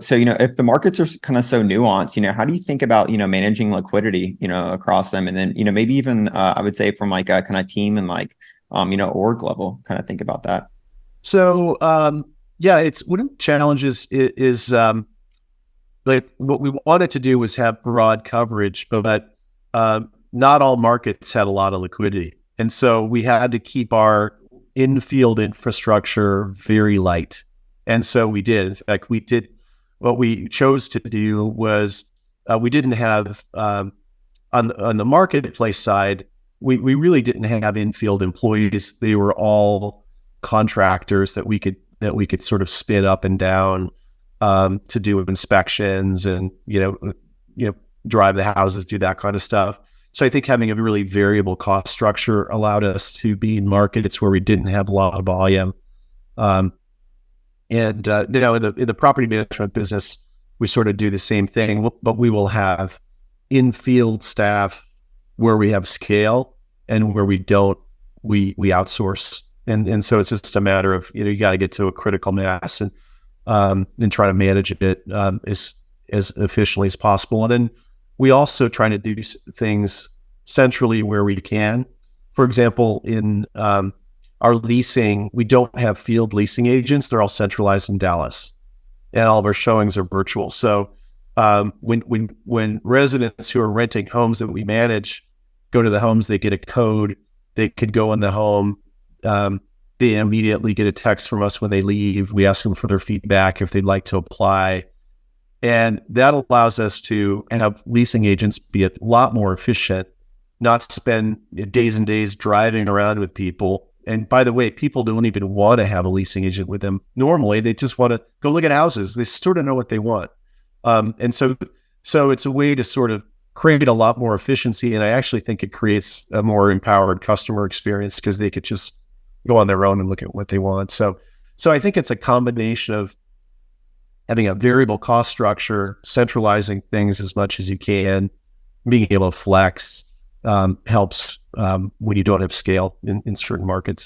So, if the markets are kind of so nuanced, how do you think about, managing liquidity, across them? And then, maybe even, I would say from like a kind of team and like, org level, kind of think about that. So, yeah, it's one of the challenges is like what we wanted to do was have broad coverage, but not all markets had a lot of liquidity. And so we had to keep our in-field infrastructure very light. And so we did. In fact, what we chose to do was we didn't have, on the marketplace side, we really didn't have in-field employees. They were all contractors that we could sort of spin up and down to do inspections and drive the houses, do that kind of stuff. So I think having a really variable cost structure allowed us to be in markets where we didn't have a lot of volume. In the property management business, we sort of do the same thing, but we will have in-field staff where we have scale, and where we don't, we outsource. And so it's just a matter of, you got to get to a critical mass and try to manage it as efficiently as possible. And then we also try to do things centrally where we can. For example, in our leasing, we don't have field leasing agents. They're all centralized in Dallas, and all of our showings are virtual. So when residents who are renting homes that we manage go to the homes, they get a code. They could go in the home. They immediately get a text from us when they leave. We ask them for their feedback if they'd like to apply. And that allows us to have leasing agents be a lot more efficient, not spend days and days driving around with people. And by the way, people don't even want to have a leasing agent with them. Normally, they just want to go look at houses. They sort of know what they want. And so it's a way to sort of create a lot more efficiency. And I actually think it creates a more empowered customer experience because they could just go on their own and look at what they want. So I think it's a combination of having a variable cost structure, centralizing things as much as you can, being able to flex helps when you don't have scale in certain markets.